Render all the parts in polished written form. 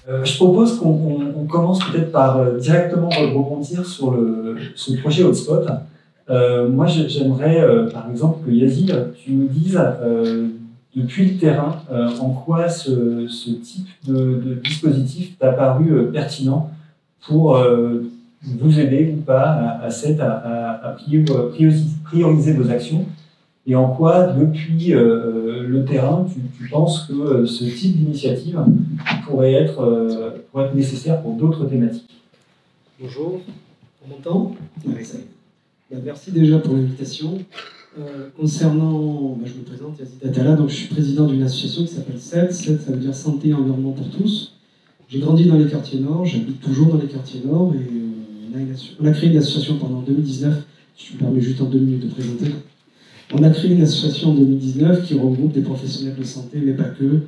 Je propose qu'on commence peut-être par directement rebondir sur ce projet Hotspot. Moi, j'aimerais, par exemple, que Yazid, tu nous dises, depuis le terrain, en quoi ce type de dispositif t'a paru pertinent pour vous aider ou pas à prioriser vos actions, et en quoi, depuis le terrain, tu penses que ce type d'initiative pourrait être nécessaire pour d'autres thématiques. Bonjour, on m'entend? Oui. Merci déjà pour l'invitation. Concernant, je me présente, Yazid Atala, donc je suis président d'une association qui s'appelle SED. SED, ça veut dire Santé et Environnement pour tous. J'ai grandi dans les quartiers nord, j'habite toujours dans les quartiers nord, et on a créé une association pendant 2019, si je me permets juste en 2 minutes de présenter. On a créé une association en 2019 qui regroupe des professionnels de santé, mais pas que,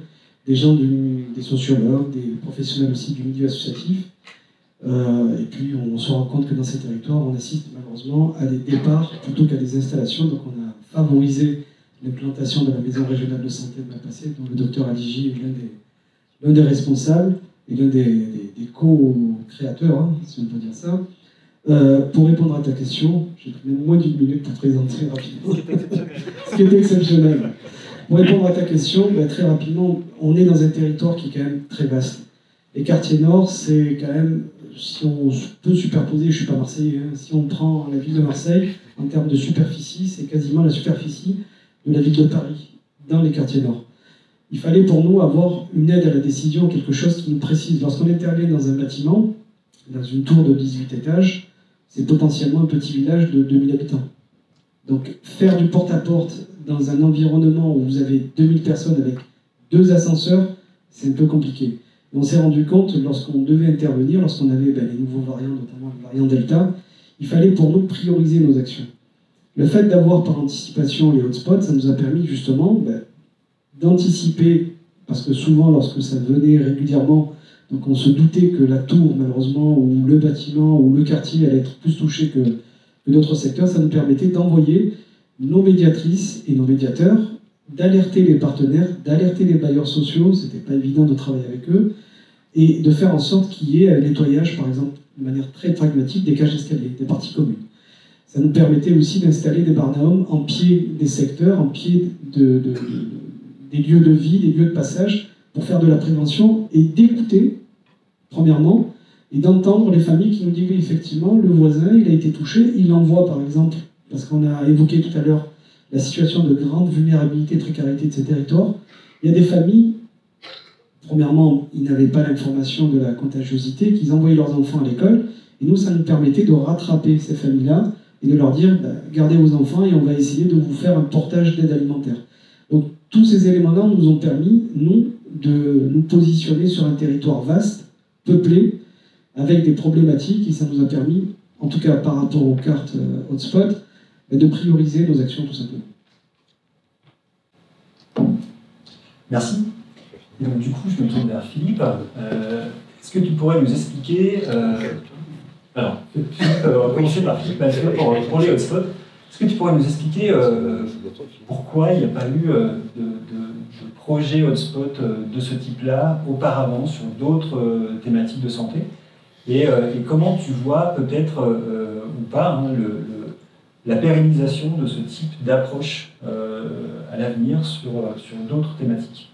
des gens, des sociologues, des professionnels aussi du milieu associatif. Et puis on se rend compte que dans ces territoires, on assiste malheureusement à des départs plutôt qu'à des installations. Donc on a favorisé l'implantation de la maison régionale de santé de Malpasset, dont le docteur Aligi est l'un des responsables et l'un des co-créateurs, hein, si on peut dire ça. Pour répondre à ta question, j'ai pris même moins d'1 minute pour présenter rapidement. Ce qui est exceptionnel. Pour répondre à ta question, très rapidement, on est dans un territoire qui est quand même très vaste. Les quartiers nord, c'est quand même, si on peut superposer, je ne suis pas marseillais, hein, si on prend la ville de Marseille, en termes de superficie, c'est quasiment la superficie de la ville de Paris, dans les quartiers nord. Il fallait pour nous avoir une aide à la décision, quelque chose qui nous précise. Lorsqu'on intervient dans un bâtiment, dans une tour de 18 étages, c'est potentiellement un petit village de 2000 habitants. Donc faire du porte-à-porte dans un environnement où vous avez 2000 personnes avec 2 ascenseurs, c'est un peu compliqué. Et on s'est rendu compte, lorsqu'on devait intervenir, lorsqu'on avait les nouveaux variants, notamment le variant Delta, il fallait pour nous prioriser nos actions. Le fait d'avoir par anticipation les hotspots, ça nous a permis justement d'anticiper, parce que souvent lorsque ça venait régulièrement, donc on se doutait que la tour, malheureusement, ou le bâtiment, ou le quartier allait être plus touché que d'autres secteurs, ça nous permettait d'envoyer nos médiatrices et nos médiateurs, d'alerter les partenaires, d'alerter les bailleurs sociaux, c'était pas évident de travailler avec eux, et de faire en sorte qu'il y ait un nettoyage, par exemple, de manière très pragmatique, des cages d'escalier, des parties communes. Ça nous permettait aussi d'installer des barnums en pied des secteurs, en pied des lieux de vie, des lieux de passage, pour faire de la prévention et d'écouter, premièrement, et d'entendre les familles qui nous disent oui, effectivement, le voisin, il a été touché, il envoie par exemple, parce qu'on a évoqué tout à l'heure la situation de grande vulnérabilité, précarité de ces territoires, il y a des familles, premièrement, ils n'avaient pas l'information de la contagiosité, qu'ils envoyaient leurs enfants à l'école, et nous, ça nous permettait de rattraper ces familles-là et de leur dire, gardez vos enfants et on va essayer de vous faire un portage d'aide alimentaire. Donc, tous ces éléments-là nous ont permis, nous, de nous positionner sur un territoire vaste, peuplé, avec des problématiques, et ça nous a permis, en tout cas par rapport aux cartes hotspot, de prioriser nos actions tout simplement. Merci. Et donc du coup, je me tourne vers Philippe. Est-ce que tu pourrais nous expliquer... alors, Philippe, on va commencer par Philippe pour les hotspots. Est-ce que tu pourrais nous expliquer pourquoi il n'y a pas eu de projet hotspot de ce type-là auparavant sur d'autres thématiques de santé et comment tu vois peut-être ou pas la pérennisation de ce type d'approche à l'avenir sur d'autres thématiques?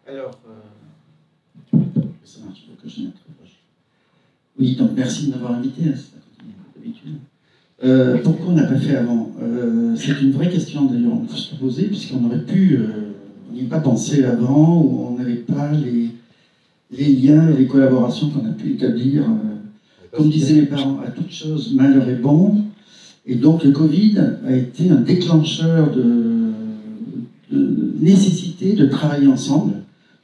Alors, ça marche, faut que je mette très proche. Oui, donc merci de m'avoir invité, hein, c'est pas d'habitude. Pourquoi on n'a pas fait avant? C'est une vraie question d'ailleurs, il faut se poser, puisqu'on aurait pu, on n'y a pas pensé avant, ou on n'avait pas les liens et les collaborations qu'on a pu établir. Comme disaient mes parents, à toute chose, malheur est bon. Et donc le Covid a été un déclencheur de nécessité de travailler ensemble,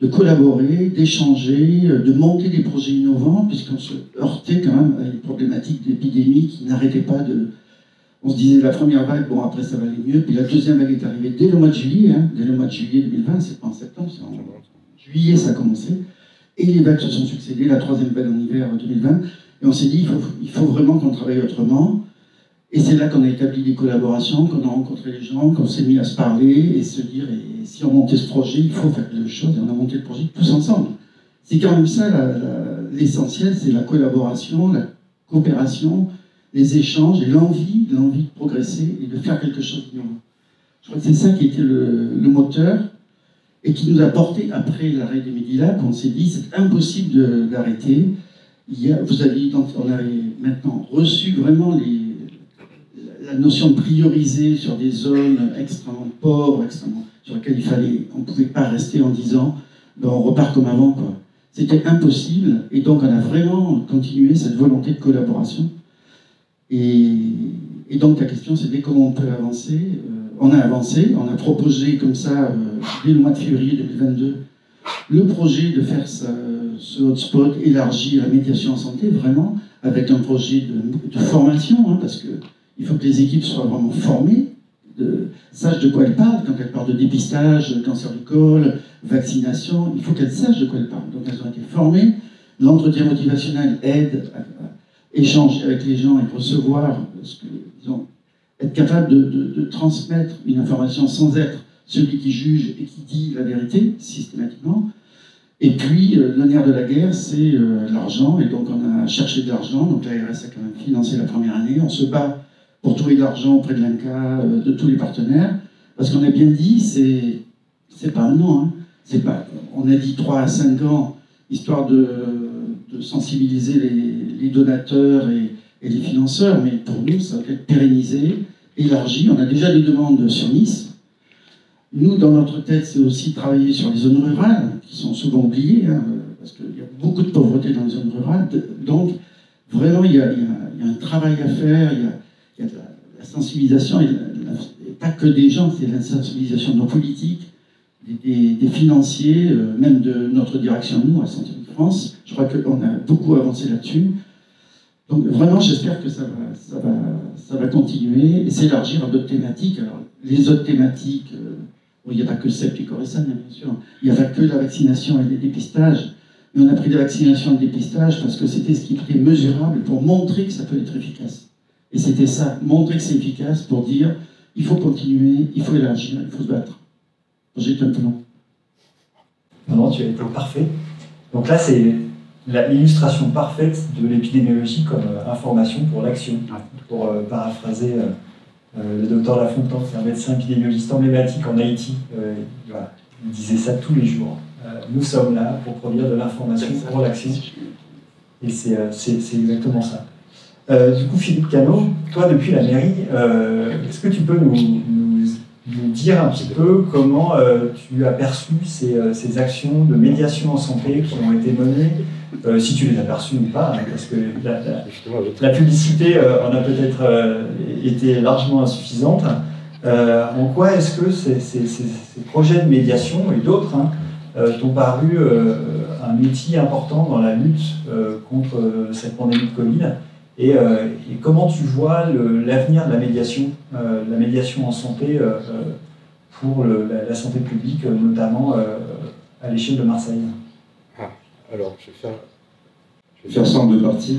de collaborer, d'échanger, de monter des projets innovants, puisqu'on se heurtait quand même à une problématique d'épidémie qui n'arrêtait pas de... On se disait la première vague, bon après ça va aller mieux, puis la deuxième vague est arrivée dès le mois de juillet, hein, dès le mois de juillet 2020, c'est pas en septembre, c'est en juillet ça a commencé, et les vagues se sont succédées, la troisième vague en hiver 2020, et on s'est dit il faut vraiment qu'on travaille autrement. Et c'est là qu'on a établi des collaborations, qu'on a rencontré les gens, qu'on s'est mis à se parler et se dire, et si on montait ce projet, il faut faire quelque chose, et on a monté le projet tous ensemble. C'est quand même ça l'essentiel, c'est la collaboration, la coopération, les échanges et l'envie de progresser et de faire quelque chose d'innovant. Je crois que c'est ça qui était le moteur et qui nous a porté, après l'arrêt des Medilab, on s'est dit c'est impossible d'arrêter. On avait maintenant reçu vraiment la notion de prioriser sur des zones extrêmement pauvres, sur lesquelles on ne pouvait pas rester en disant ben, on repart comme avant, quoi. C'était impossible, et donc on a vraiment continué cette volonté de collaboration. Et donc la question c'était comment on peut avancer. On a avancé, on a proposé comme ça, dès le mois de février 2022, le projet de faire ce hotspot élargi à la médiation en santé, vraiment, avec un projet de formation, hein, parce qu'il faut que les équipes soient vraiment formées, sachent de quoi elles parlent, quand elles parlent de dépistage, cancer du col, vaccination, il faut qu'elles sachent de quoi elles parlent. Donc elles ont été formées, l'entretien motivationnel aide à échanger avec les gens et recevoir, être capable de transmettre une information sans être celui qui juge et qui dit la vérité, systématiquement. Et puis, le nerf de la guerre, c'est l'argent, et donc on a cherché de l'argent, donc l'ARS a quand même financé la première année, on se bat pour trouver de l'argent auprès de l'INCa, de tous les partenaires, parce qu'on a bien dit, c'est pas un an, hein. On a dit 3 à 5 ans, histoire de sensibiliser les donateurs et les financeurs, mais pour nous, ça va être pérennisé, élargi. On a déjà des demandes sur Nice. Nous, dans notre tête, c'est aussi travailler sur les zones rurales, qui sont souvent oubliées, hein, parce qu'il y a beaucoup de pauvreté dans les zones rurales. Donc, vraiment, il y a un travail à faire, il y a la sensibilisation, et pas que des gens, c'est la sensibilisation de nos politiques, des financiers, même de notre direction, nous, à Santé de France. Je crois qu'on a beaucoup avancé là-dessus. Donc vraiment, j'espère que ça va continuer et s'élargir à d'autres thématiques. Alors, les autres thématiques, il n'y a pas que CEP et Coressan, bien sûr. Il n'y a pas que la vaccination et les dépistages. Mais on a pris la vaccination et le dépistage parce que c'était ce qui était mesurable pour montrer que ça peut être efficace. Et c'était ça, montrer que c'est efficace pour dire il faut continuer, il faut élargir, il faut se battre. J'ai été un peu long. Non, tu as été parfait. Donc là, c'est l'illustration parfaite de l'épidémiologie comme information pour l'action. Pour paraphraser le docteur Lafontaine, c'est un médecin épidémiologiste emblématique en Haïti. Voilà, il disait ça tous les jours. Nous sommes là pour produire de l'information pour l'action. Et c'est exactement ça. Du coup, Philippe Cano, toi, depuis la mairie, est-ce que tu peux nous dire un petit peu comment tu as perçu ces actions de médiation en santé qui ont été menées, si tu les as perçues ou pas, hein, parce que la publicité en a peut-être été largement insuffisante. En quoi est-ce que ces projets de médiation et d'autres t'ont paru un outil important dans la lutte contre cette pandémie de Covid et comment tu vois l'avenir de la médiation en santé pour la santé publique, notamment à l'échelle de Marseille? Alors, je vais faire ça en 2 parties.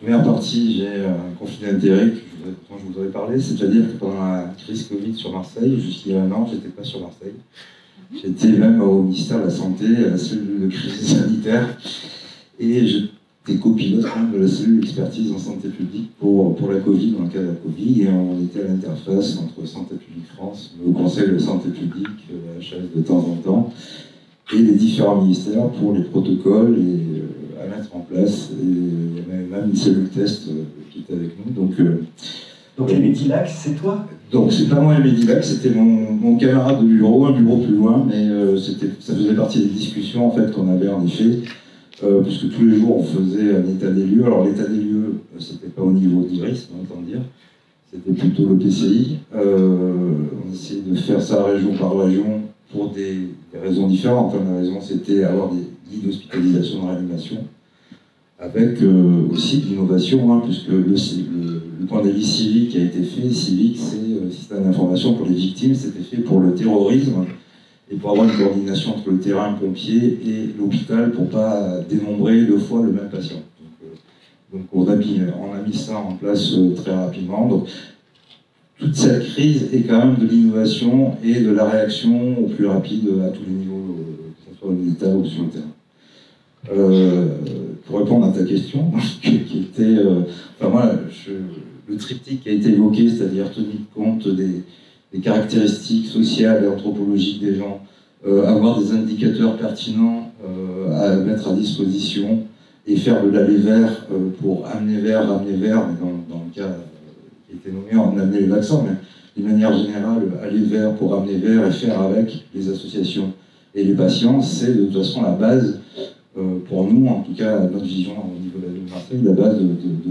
Première partie, j'ai un conflit d'intérêts dont je vous avais parlé, c'est-à-dire que pendant la crise Covid sur Marseille, jusqu'il y a 1 an, j'étais pas sur Marseille. J'étais même au ministère de la Santé, à la cellule de crise sanitaire, et j'étais copilote de la cellule d'expertise en santé publique pour la Covid, dans le cas de la Covid, et on était à l'interface entre Santé publique France, le Conseil de santé publique, la HAS de temps en temps, et les différents ministères pour les protocoles à mettre en place. Et il y avait même une cellule test qui était avec nous. Donc les Medilac, c'est toi? Donc c'est pas moi les Medilac, c'était mon camarade de bureau, un bureau plus loin, mais ça faisait partie des discussions en fait qu'on avait en effet, puisque tous les jours on faisait un état des lieux. Alors l'état des lieux, c'était pas au niveau d'IRIS, on entend dire, c'était plutôt le PCI. On essayait de faire ça région par région pour des raisons différentes. La raison, c'était avoir des lits d'hospitalisation de réanimation, avec aussi de l'innovation, puisque le point d'avis civique qui a été fait, civique, c'est système d'information pour les victimes, c'était fait pour le terrorisme, et pour avoir une coordination entre le terrain pompier et l'hôpital, pour ne pas dénombrer 2 fois le même patient. Donc on a mis ça en place très rapidement. Donc, toute cette crise est quand même de l'innovation et de la réaction au plus rapide à tous les niveaux, que ce soit au militaire ou sur le terrain. Pour répondre à ta question, qui était, enfin moi, le triptyque qui a été évoqué, c'est-à-dire tenir compte des caractéristiques sociales et anthropologiques des gens, avoir des indicateurs pertinents à mettre à disposition et faire de l'aller vers pour amener vers, mais dans le cas qui a été nommé, on a amené les vaccins, mais d'une manière générale, aller vers pour amener vers et faire avec les associations et les patients, c'est de toute façon la base, pour nous, en tout cas, notre vision au niveau de la ville de Marseille, la base de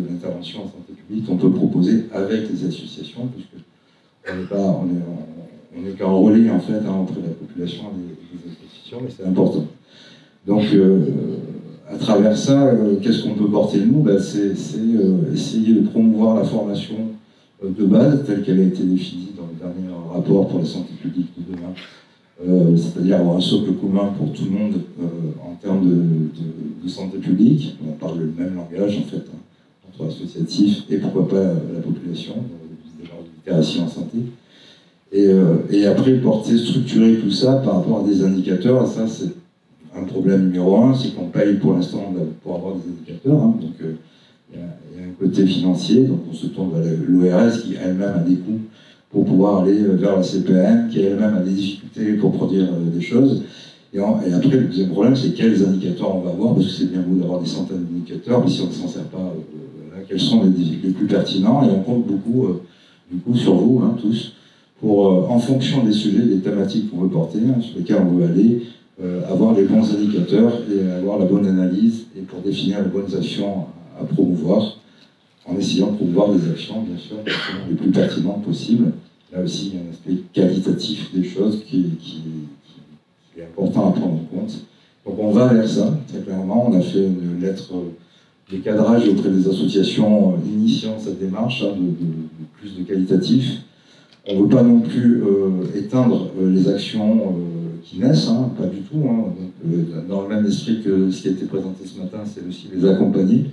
l'intervention en santé publique qu'on peut proposer avec les associations, puisque on n'est qu'un relais en fait auprès de la population et des associations, mais c'est important. Donc, à travers ça, qu'est-ce qu'on peut porter nous? C'est essayer de promouvoir la formation de base, telle qu'elle a été définie dans le dernier rapport pour la santé publique de demain. C'est-à-dire avoir un socle commun pour tout le monde en termes de santé publique. On parle le même langage en fait, entre associatifs et pourquoi pas la population, de leur littératie en santé. Et après, structurer tout ça par rapport à des indicateurs, ça c'est un problème numéro un, c'est qu'on paye pour l'instant pour avoir des indicateurs. Donc il y a un côté financier, donc on se tourne vers l'ORS qui elle-même a des coûts pour pouvoir aller vers la CPM, qui elle-même a des difficultés pour produire des choses. Et après, le deuxième problème, c'est quels indicateurs on va avoir, parce que c'est bien beau d'avoir des centaines d'indicateurs, mais si on ne s'en sert pas, quels sont les plus pertinents, et on compte beaucoup, du coup, sur vous, tous, pour, en fonction des sujets, des thématiques qu'on veut porter, sur lesquels on veut aller, avoir les bons indicateurs et avoir la bonne analyse, et pour définir les bonnes actions à promouvoir, en essayant de promouvoir des actions, bien sûr, les plus pertinentes possibles. Là aussi, il y a un aspect qualitatif des choses qui est important à prendre en compte. Donc on va vers ça, très clairement. On a fait une lettre de cadrage auprès des associations initiant cette démarche de plus de qualitatif. On ne veut pas non plus éteindre les actions qui naissent, pas du tout. Donc, dans le même esprit que ce qui a été présenté ce matin, c'est aussi les accompagner.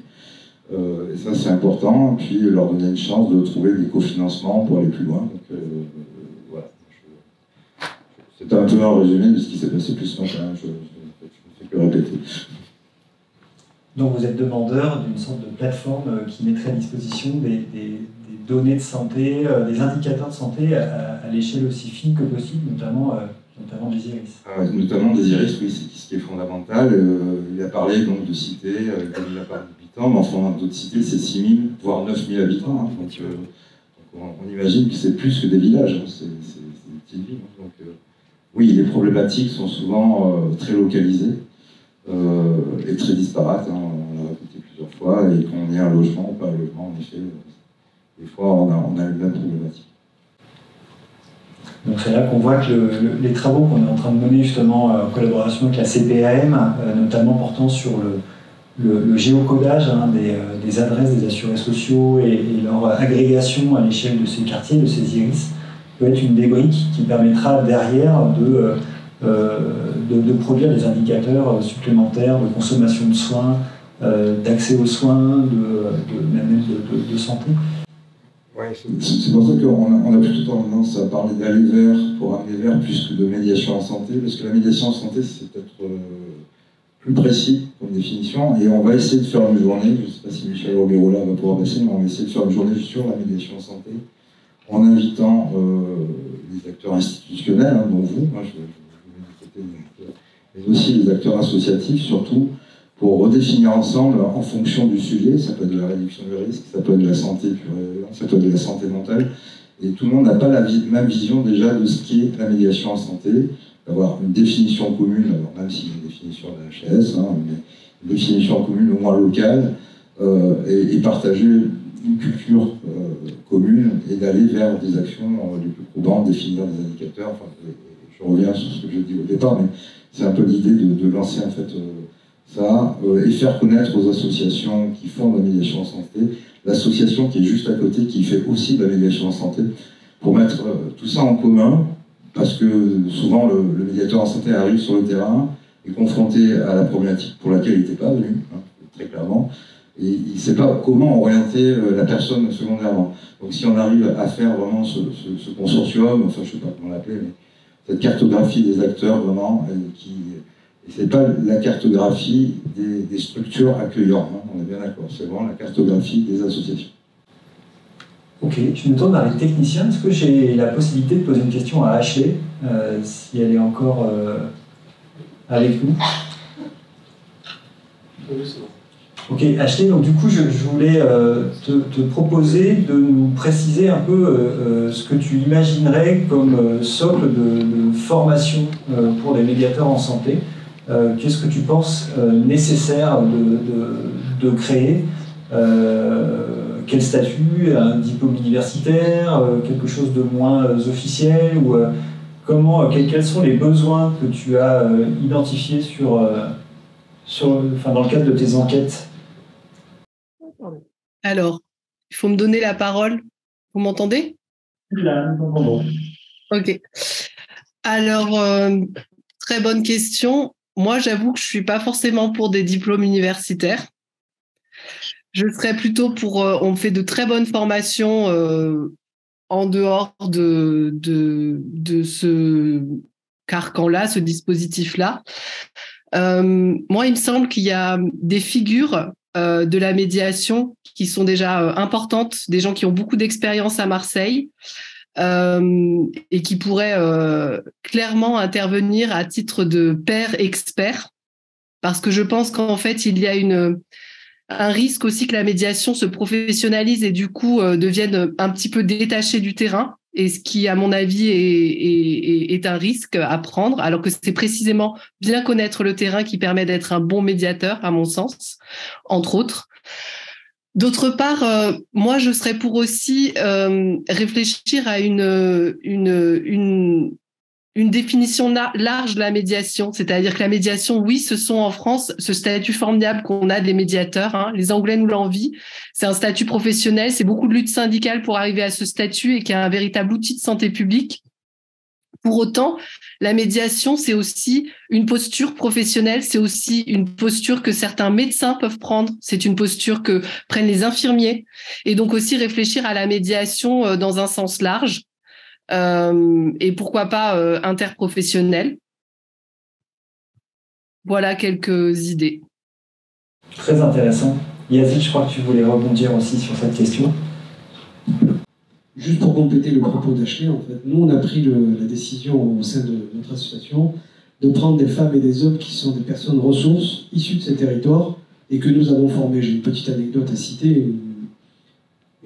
Et ça, c'est important. Puis leur donner une chance de trouver des cofinancements pour aller plus loin. Donc, voilà. C'est un peu un résumé de ce qui s'est passé plus ce matin. Je ne fais que répéter. Donc vous êtes demandeur d'une sorte de plateforme qui mettrait à disposition des données de santé, des indicateurs de santé à l'échelle aussi fine que possible, notamment des IRIS. Notamment des IRIS, oui, c'est ce qui est fondamental. Il a parlé donc de cités, il a parlé d'habitants, mais enfin d'autres cités, c'est 6 000, voire 9 000 habitants. Donc on imagine que c'est plus que des villages, c'est des petites villes. Donc oui, les problématiques sont souvent très localisées et très disparates. On l'a répété plusieurs fois, et qu'on ait un logement ou pas un logement, en effet, des fois on a une même problématique. Donc c'est là qu'on voit que les travaux qu'on est en train de mener justement en collaboration avec la CPAM, notamment portant sur le géocodage des adresses des assurés sociaux et leur agrégation à l'échelle de ces quartiers, de ces IRIS, peut être une des briques qui permettra derrière de produire des indicateurs supplémentaires de consommation de soins, d'accès aux soins, même de santé. Ouais, c'est pour ça qu'on a plutôt tendance à parler d'aller vers pour amener vers plus que de médiation en santé, parce que la médiation en santé, c'est peut-être plus précis comme définition, et on va essayer de faire une journée, je ne sais pas si Michel Robirola va pouvoir passer, mais on va essayer de faire une journée sur la médiation en santé, en invitant les acteurs institutionnels, dont vous, moi je vais du côté, mais aussi les acteurs associatifs, surtout, pour redéfinir ensemble, en fonction du sujet, ça peut être de la réduction du risque, ça peut être de la santé pure, ça peut être de la santé mentale, et tout le monde n'a pas la même vision déjà de ce qu'est la médiation en santé, d'avoir une définition commune, alors même s'il y a une définition de la HS, mais une définition commune au moins locale, et partager une culture commune, et d'aller vers des actions les plus probantes, définir des indicateurs, je reviens sur ce que j'ai dit au départ, mais c'est un peu l'idée de lancer en fait ça, et faire connaître aux associations qui font de la médiation en santé, l'association qui est juste à côté, qui fait aussi de la médiation en santé, pour mettre tout ça en commun, parce que souvent le médiateur en santé arrive sur le terrain, est confronté à la problématique pour laquelle il n'était pas venu, très clairement, et il ne sait pas comment orienter la personne secondairement. Donc si on arrive à faire vraiment ce consortium, enfin je ne sais pas comment l'appeler, mais cette cartographie des acteurs vraiment, C'est pas la cartographie des structures accueillantes, hein, on est bien d'accord, c'est vraiment la cartographie des associations. Ok, je me tourne vers les techniciens. Est-ce que j'ai la possibilité de poser une question à Ashley, si elle est encore avec nous? Ok, Ashley, donc du coup, je voulais te proposer de nous préciser un peu ce que tu imaginerais comme socle de formation pour les médiateurs en santé. Qu'est-ce que tu penses nécessaire de créer? Quel statut? Un diplôme universitaire? Quelque chose de moins officiel? Ou quels sont les besoins que tu as identifiés dans le cadre de tes enquêtes? Alors, il faut me donner la parole. Vous m'entendez? Là, bon. Ok. Alors, très bonne question. Moi, j'avoue que je ne suis pas forcément pour des diplômes universitaires. Je serais plutôt pour... on fait de très bonnes formations en dehors de ce carcan-là, ce dispositif-là. Moi, il me semble qu'il y a des figures de la médiation qui sont déjà importantes, des gens qui ont beaucoup d'expérience à Marseille et qui pourraient clairement intervenir à titre de pairs experts, parce que je pense qu'en fait, il y a un risque aussi que la médiation se professionnalise et du coup devienne un petit peu détachée du terrain, et ce qui, à mon avis, est un risque à prendre, alors que c'est précisément bien connaître le terrain qui permet d'être un bon médiateur, à mon sens, entre autres. D'autre part, moi, je serais pour aussi réfléchir à une définition large de la médiation, c'est-à-dire que la médiation, oui, ce sont en France ce statut formidable qu'on a des médiateurs, hein. Les Anglais nous l'envient, c'est un statut professionnel, c'est beaucoup de lutte syndicale pour arriver à ce statut et qui est un véritable outil de santé publique. Pour autant, la médiation, c'est aussi une posture professionnelle, c'est aussi une posture que certains médecins peuvent prendre, c'est une posture que prennent les infirmiers, et donc aussi réfléchir à la médiation dans un sens large. Et pourquoi pas interprofessionnel. Voilà quelques idées. Très intéressant. Yazid, je crois que tu voulais rebondir aussi sur cette question. Juste pour compléter le propos d'Ashley, en fait, nous on a pris la décision au sein de notre association de prendre des femmes et des hommes qui sont des personnes ressources issues de ces territoires et que nous avons formées. J'ai une petite anecdote à citer,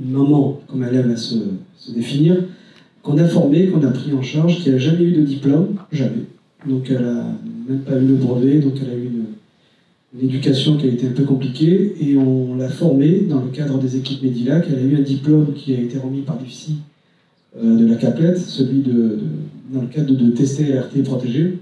une maman, comme elle aime à se définir, qu'on a formée, qu'on a pris en charge, qui n'a jamais eu de diplôme, jamais. Donc elle n'a même pas eu le brevet, donc elle a eu une éducation qui a été un peu compliquée, et on l'a formée dans le cadre des équipes Medilac. Elle a eu un diplôme qui a été remis par l'UFSI de la CAPLET, celui dans le cadre de tester RT protégé,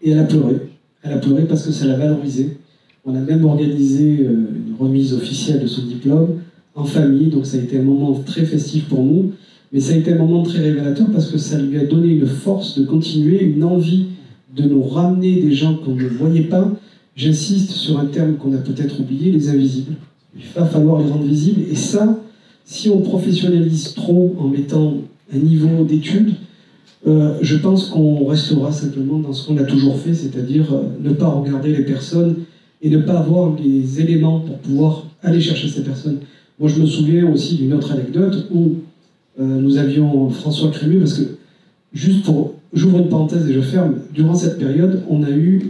et elle a pleuré. Elle a pleuré parce que ça l'a valorisé. On a même organisé une remise officielle de son diplôme en famille, donc ça a été un moment très festif pour nous. Mais ça a été un moment très révélateur parce que ça lui a donné une force de continuer, une envie de nous ramener des gens qu'on ne voyait pas. J'insiste sur un terme qu'on a peut-être oublié, les invisibles. Il va falloir les rendre visibles. Et ça, si on professionnalise trop en mettant un niveau d'études, je pense qu'on restera simplement dans ce qu'on a toujours fait, c'est-à-dire ne pas regarder les personnes et ne pas avoir les éléments pour pouvoir aller chercher ces personnes. Moi, je me souviens aussi d'une autre anecdote où nous avions François Crémieux, parce que, juste pour... J'ouvre une parenthèse et je ferme. Durant cette période, on a eu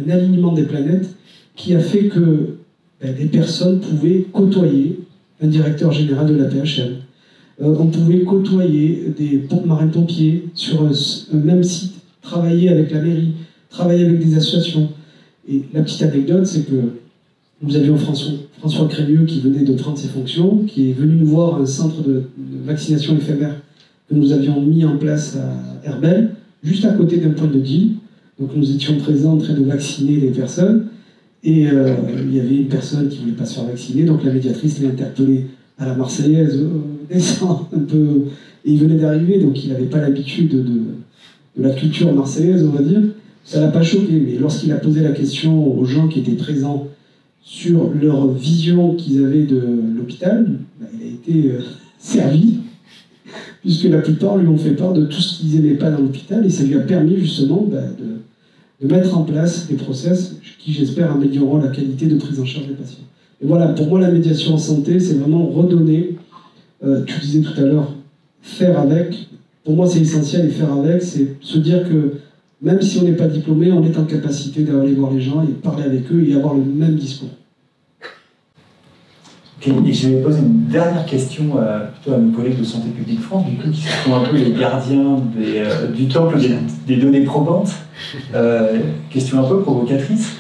un alignement des planètes qui a fait que des personnes pouvaient côtoyer un directeur général de la PHM. On pouvait côtoyer des marins-pompiers sur un même site, travailler avec la mairie, travailler avec des associations. Et la petite anecdote, c'est que nous avions François Crémieux qui venait de prendre ses fonctions, qui est venu nous voir à un centre de vaccination éphémère que nous avions mis en place à Herbel, juste à côté d'un point de deal. Donc nous étions présents en train de vacciner des personnes, et il y avait une personne qui ne voulait pas se faire vacciner, donc la médiatrice l'a interpellé à la Marseillaise, descend un peu, et il venait d'arriver, donc il n'avait pas l'habitude de la culture marseillaise, on va dire. Ça l'a pas choqué, mais lorsqu'il a posé la question aux gens qui étaient présents sur leur vision qu'ils avaient de l'hôpital, il a été servi, puisque la plupart lui ont fait part de tout ce qu'ils n'aimaient pas dans l'hôpital, et ça lui a permis justement de mettre en place des process qui, j'espère, amélioreront la qualité de prise en charge des patients. Et voilà, pour moi, la médiation en santé, c'est vraiment redonner, tu disais tout à l'heure, faire avec. Pour moi, c'est essentiel, et faire avec, c'est se dire que même si on n'est pas diplômé, on est en capacité d'aller voir les gens et parler avec eux et avoir le même discours. Okay, et je vais poser une dernière question plutôt à nos collègues de Santé publique France, du coup, qui sont un peu les gardiens du temple des données probantes. Question un peu provocatrice.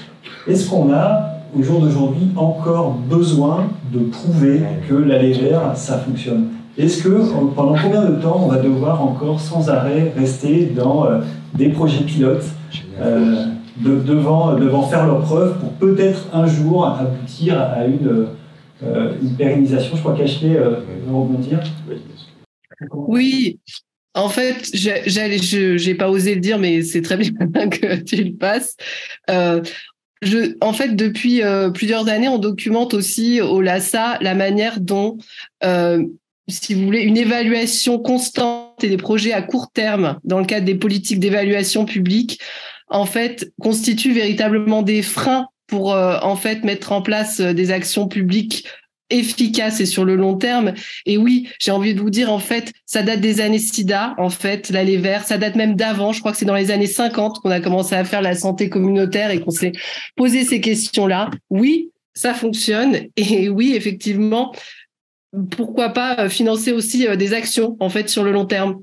Est-ce qu'on a, au jour d'aujourd'hui, encore besoin de prouver que l'aller vers, ça fonctionne? Est-ce que pendant combien de temps on va devoir encore sans arrêt rester dans des projets pilotes devant faire leurs preuves pour peut-être un jour aboutir à une pérennisation? Je crois qu'Ashley veut rebondir. Oui, en fait, j'ai pas osé le dire, mais c'est très bien que tu le passes. En fait, depuis plusieurs années, on documente aussi au LASA la manière dont, si vous voulez, une évaluation constante et des projets à court terme dans le cadre des politiques d'évaluation publique, en fait, constituent véritablement des freins pour en fait mettre en place des actions publiques efficaces et sur le long terme. Et oui, j'ai envie de vous dire, en fait, ça date des années SIDA, en fait, l'aller vers, ça date même d'avant. Je crois que c'est dans les années 50 qu'on a commencé à faire la santé communautaire et qu'on s'est posé ces questions-là. Oui, ça fonctionne. Et oui, effectivement, pourquoi pas financer aussi des actions, en fait, sur le long terme.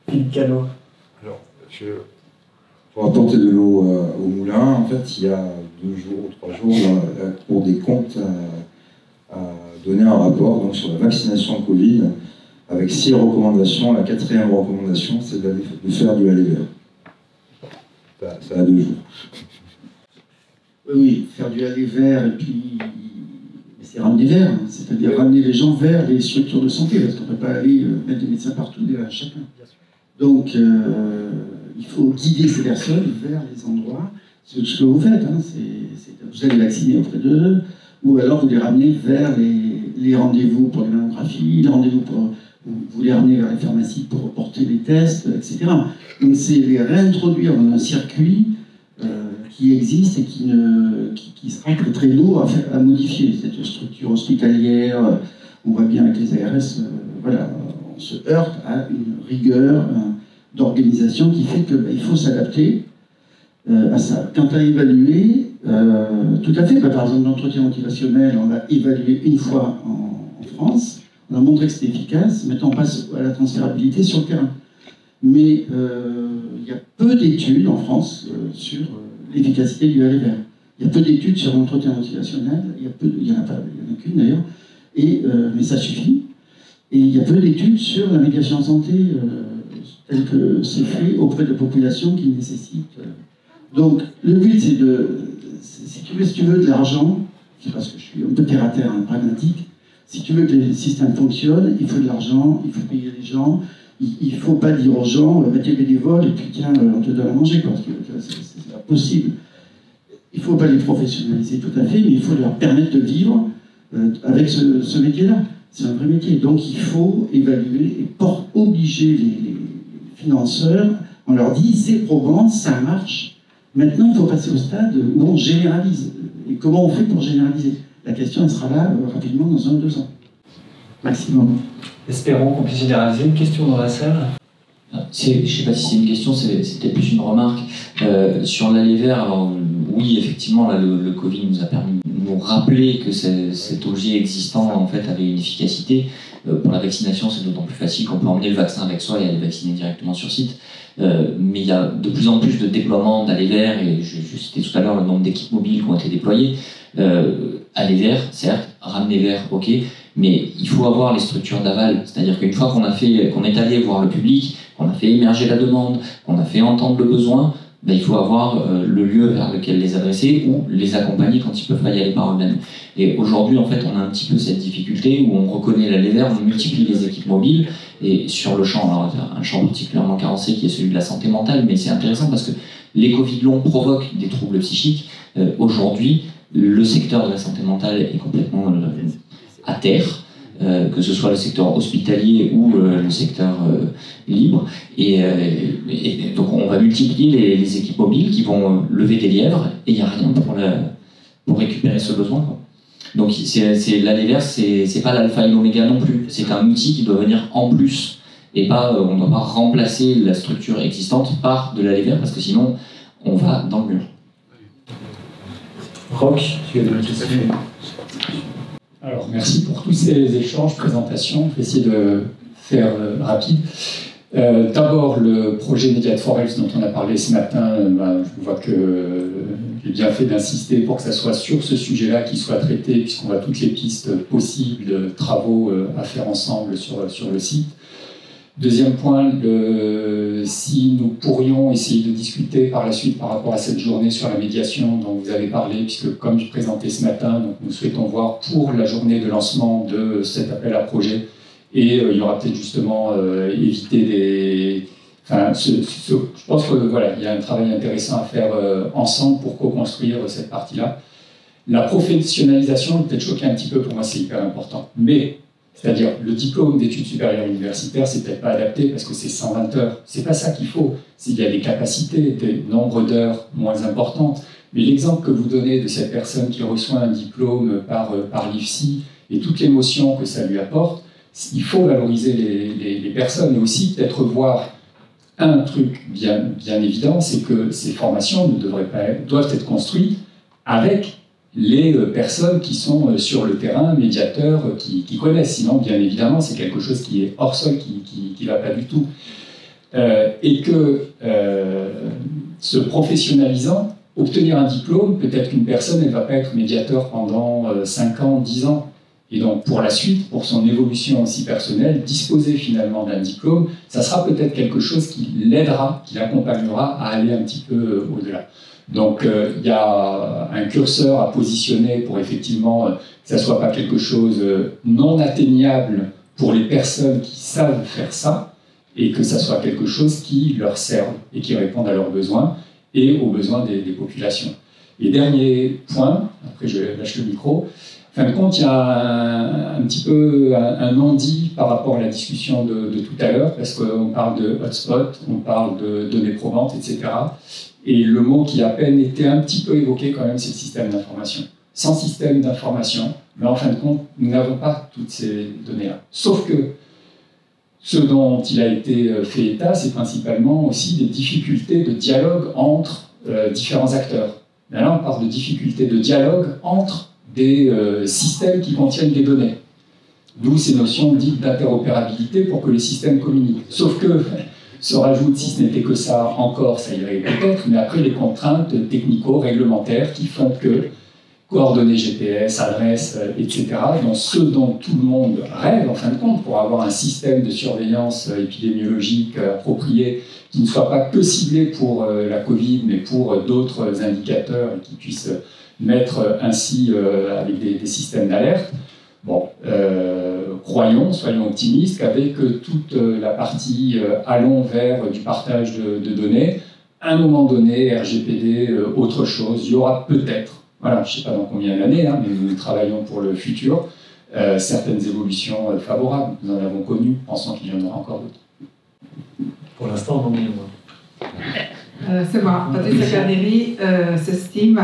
Philippe Cano. Alors, pour apporter de l'eau au moulin, en fait, il y a 2 jours ou 3 jours, la Cour des comptes a donné un rapport donc, sur la vaccination Covid avec 6 recommandations. La 4e recommandation, c'est de faire du aller vers. Ça a 2 jours. Oui, faire du aller vers, et puis c'est ramener vers, hein, c'est-à-dire ramener les gens vers les structures de santé, parce qu'on ne peut pas aller mettre des médecins partout derrière chacun. Donc, il faut guider ces personnes vers les endroits. C'est ce que vous faites, hein, vous allez vacciner auprès d'eux, ou alors vous les ramenez vers les rendez-vous pour les mammographies, les rendez-vous pour vous les ramenez vers les pharmacies pour reporter les tests, etc. Donc, c'est les réintroduire dans un circuit qui existe et qui sera très, très lourd à modifier. Cette structure hospitalière, on voit bien avec les ARS, voilà, on se heurte à une rigueur d'organisation qui fait qu'il faut s'adapter à ça. Quant à évaluer, tout à fait, par exemple l'entretien motivationnel, on l'a évalué une fois en France, on a montré que c'était efficace, maintenant on passe à la transférabilité sur le terrain. Mais il y a peu d'études en France sur l'efficacité du aller vers. Il y a peu d'études sur l'entretien motivationnel, il y en a qu'une d'ailleurs, mais ça suffit. Et il y a peu d'études sur la médiation en santé telle que c'est fait auprès de populations qui nécessitent. Donc le but c'est si tu veux de l'argent, c'est parce que je suis un peu terre à terre, pragmatique, si tu veux que les systèmes fonctionnent, il faut de l'argent, il faut payer les gens. Il ne faut pas dire aux gens, mettez bénévoles et puis tiens, on te donne à manger, parce que c'est pas possible. Il ne faut pas les professionnaliser tout à fait, mais il faut leur permettre de vivre avec ce métier-là. C'est un vrai métier. Donc il faut évaluer et obliger les financeurs. On leur dit, c'est probant, ça marche. Maintenant, il faut passer au stade où on généralise. Et comment on fait pour généraliser? La question, elle sera là rapidement dans 1 ou 2 ans. Maximum. Espérons qu'on puisse généraliser. Une question dans la salle. Je ne sais pas si c'est une question, c'était plus une remarque. Sur l'aller vers, alors oui, effectivement, là, le Covid nous a permis de nous rappeler que cet objet existant en fait, avait une efficacité. Pour la vaccination, c'est d'autant plus facile qu'on peut emmener le vaccin avec soi et aller vacciner directement sur site. Mais il y a de plus en plus de déploiements d'aller vers, et je citais tout à l'heure le nombre d'équipes mobiles qui ont été déployées. Aller vers, certes, ramener vers, ok, mais il faut avoir les structures d'aval, c'est-à-dire qu'une fois qu'on est allé voir le public, qu'on a fait émerger la demande, qu'on a fait entendre le besoin, ben, il faut avoir le lieu vers lequel les adresser ou les accompagner quand ils peuvent pas y aller par eux-mêmes. Et aujourd'hui, en fait, on a un petit peu cette difficulté où on reconnaît l'aller vers, on multiplie les équipes mobiles, et sur le champ, alors un champ particulièrement carencé qui est celui de la santé mentale, mais c'est intéressant parce que les Covid longs provoquent des troubles psychiques. Aujourd'hui, le secteur de la santé mentale est complètement à terre. que ce soit le secteur hospitalier ou le secteur libre. Et donc on va multiplier les équipes mobiles qui vont lever des lièvres et il n'y a rien pour récupérer ce besoin, quoi. Donc l'aller vers, c'est pas l'alpha et l'oméga non plus. C'est un outil qui doit venir en plus et pas, on ne doit pas remplacer la structure existante par de l'aller vers parce que sinon on va dans le mur. Roch, tu as des questions? Alors, merci pour tous ces échanges, présentations. Je vais essayer de faire rapide. D'abord, le projet Mediate Forest dont on a parlé ce matin, je vois que j'ai bien fait d'insister pour que ça soit sur ce sujet-là qui soit traité, puisqu'on voit toutes les pistes possibles de travaux à faire ensemble sur le site. Deuxième point, si nous pourrions essayer de discuter par la suite par rapport à cette journée sur la médiation dont vous avez parlé, puisque comme je présentais ce matin, donc nous souhaitons voir pour la journée de lancement de cet appel à projet, et il y aura peut-être justement éviter des... Enfin, je pense que voilà, il y a un travail intéressant à faire ensemble pour co-construire cette partie-là. La professionnalisation, peut-être choquer un petit peu, pour moi c'est hyper important, mais c'est-à-dire, le diplôme d'études supérieures universitaires, c'est peut-être pas adapté parce que c'est 120 heures. C'est pas ça qu'il faut. Il y a des capacités, des nombres d'heures moins importantes. Mais l'exemple que vous donnez de cette personne qui reçoit un diplôme par l'IFSI et toute l'émotion que ça lui apporte, il faut valoriser les personnes et aussi peut-être voir un truc bien évident, c'est que ces formations doivent être construites avec les personnes qui sont sur le terrain, médiateurs, qui connaissent. Sinon, bien évidemment, c'est quelque chose qui est hors sol, qui ne va pas du tout. Et que, se professionnalisant, obtenir un diplôme, peut-être qu'une personne, elle ne va pas être médiateur pendant 5 ans, 10 ans. Et donc, pour la suite, pour son évolution aussi personnelle, disposer finalement d'un diplôme, ça sera peut-être quelque chose qui l'aidera, qui l'accompagnera à aller un petit peu au-delà. Donc, il y a un curseur à positionner pour effectivement que ça ne soit pas quelque chose non atteignable pour les personnes qui savent faire ça, et que ça soit quelque chose qui leur serve et qui réponde à leurs besoins et aux besoins des populations. Et dernier point, après je lâche le micro, en fin de compte, il y a un petit peu un non-dit par rapport à la discussion de tout à l'heure, parce qu'on parle de hotspot, on parle de données probantes, etc. Et le mot qui à peine était un petit peu évoqué quand même, c'est le système d'information. Sans système d'information, mais en fin de compte, nous n'avons pas toutes ces données-là. Sauf que ce dont il a été fait état, c'est principalement aussi des difficultés de dialogue entre différents acteurs. Mais là, on parle de difficultés de dialogue entre des systèmes qui contiennent des données. D'où ces notions dites d'interopérabilité pour que les systèmes communiquent. Sauf que se rajoute, si ce n'était que ça encore, ça irait peut-être, mais après les contraintes technico-réglementaires qui font que coordonnées GPS, adresses, etc., dans ce dont tout le monde rêve, en fin de compte, pour avoir un système de surveillance épidémiologique approprié, qui ne soit pas que ciblé pour la Covid, mais pour d'autres indicateurs, et qui puisse mettre ainsi avec des systèmes d'alerte. Bon, croyons, soyons optimistes qu'avec toute la partie allons vers du partage de données, à un moment donné, RGPD, autre chose, il y aura peut-être, voilà, je ne sais pas dans combien d'années, hein, mais nous travaillons pour le futur, certaines évolutions favorables. Nous en avons connu, pensant qu'il y en aura encore d'autres. Pour l'instant, on en est loin. C'est moi, Patricia Carneri, SESTIM.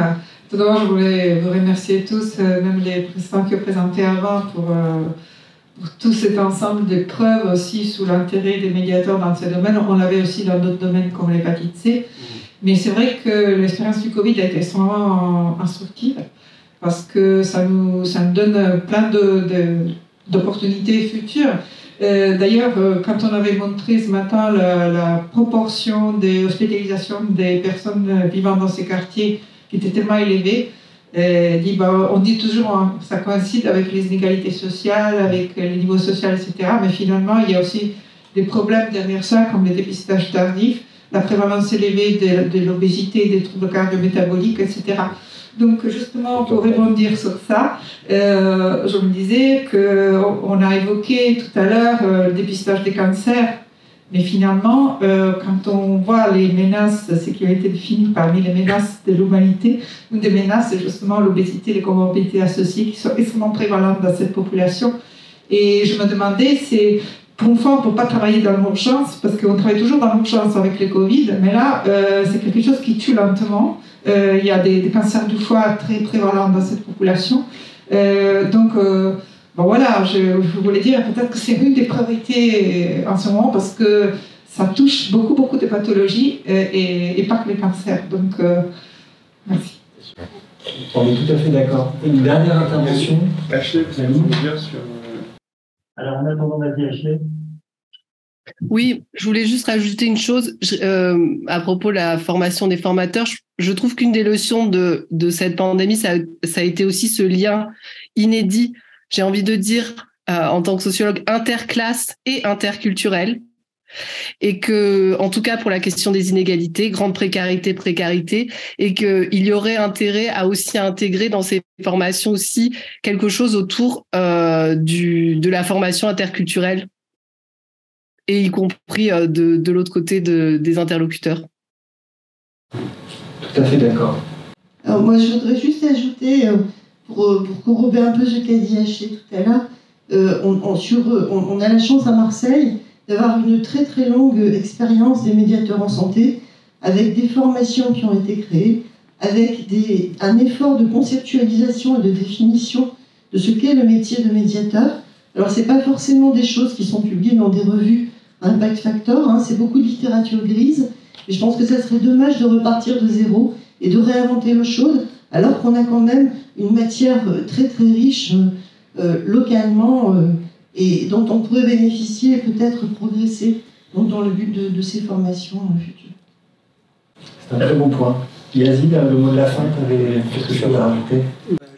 Tout d'abord, je voulais vous remercier tous, même les présidents qui ont présenté avant, pour tout cet ensemble de preuves aussi sous l'intérêt des médiateurs dans ce domaine. On l'avait aussi dans d'autres domaines comme l'hépatite C. Mais c'est vrai que l'expérience du Covid a été extrêmement instructive parce que ça nous donne plein d'opportunités futures. D'ailleurs, quand on avait montré ce matin la proportion des hospitalisations des personnes vivant dans ces quartiers qui était tellement élevée, on dit toujours hein, ça coïncide avec les inégalités sociales, avec les niveaux sociaux, etc. Mais finalement, il y a aussi des problèmes derrière ça, comme le dépistage tardif, la prévalence élevée de l'obésité, des troubles cardio-métaboliques, etc. Donc justement, pour rebondir sur ça, je me disais qu'on a évoqué tout à l'heure le dépistage des cancers, mais finalement, quand on voit les menaces, ce qui a été défini parmi les menaces de l'humanité, une des menaces, c'est justement l'obésité, les comorbidités associées qui sont extrêmement prévalentes dans cette population. Et je me demandais, c'est pour une fois, on ne peut pas travailler dans l'urgence, parce qu'on travaille toujours dans l'urgence avec le Covid, mais là, c'est quelque chose qui tue lentement. Il y a des cancers du foie très prévalents dans cette population. Donc, bon, voilà, je voulais dire peut-être que c'est une des priorités en ce moment, parce que ça touche beaucoup de pathologies et pas que les cancers. Donc, merci. On est tout à fait d'accord. Une dernière intervention. Ashley, vous allez dire sur... Alors, en attendant, vas-y, Ashley. Oui, je voulais juste rajouter une chose à propos de la formation des formateurs. Je trouve qu'une des leçons de cette pandémie, ça a été aussi ce lien inédit, j'ai envie de dire, en tant que sociologue, interclasse et interculturel. Et que, en tout cas pour la question des inégalités, grande précarité, et qu'il y aurait intérêt à aussi intégrer dans ces formations aussi quelque chose autour de la formation interculturelle, et y compris de l'autre côté des interlocuteurs. Tout à fait d'accord. Alors moi, je voudrais juste ajouter, pour corroborer un peu ce qu'a dit Haché tout à l'heure, on a la chance à Marseille d'avoir une très très longue expérience des médiateurs en santé, avec des formations qui ont été créées, avec un effort de conceptualisation et de définition de ce qu'est le métier de médiateur. Alors ce n'est pas forcément des choses qui sont publiées dans des revues Impact Factor, hein, c'est beaucoup de littérature grise, et je pense que ça serait dommage de repartir de zéro et de réinventer l'eau chaude, alors qu'on a quand même une matière très très riche localement, et dont on pourrait bénéficier et peut-être progresser donc, dans le but de ces formations futures. C'est un très bon point. Yazid, le mot de la fin, tu avais quelque chose à rajouter?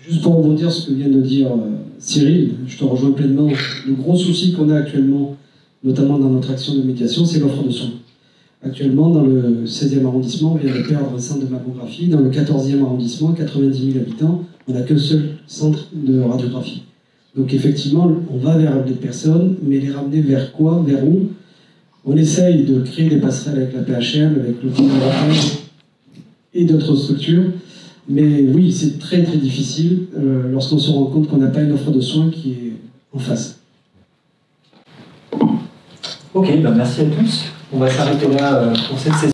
Juste pour rebondir sur ce que vient de dire Cyril, je te rejoins pleinement. Le gros souci qu'on a actuellement, notamment dans notre action de médiation, c'est l'offre de soins. Actuellement, dans le 16e arrondissement, on vient de perdre un centre de mammographie. Dans le 14e arrondissement, 90 000 habitants, on n'a qu'un seul centre de radiographie. Donc effectivement, on va vers des personnes, mais les ramener vers quoi, vers où? On essaye de créer des passerelles avec la PHM, avec le Fonds et d'autres structures. Mais oui, c'est très très difficile lorsqu'on se rend compte qu'on n'a pas une offre de soins qui est en face. Ok, ben merci à tous. On va s'arrêter là pour cette session.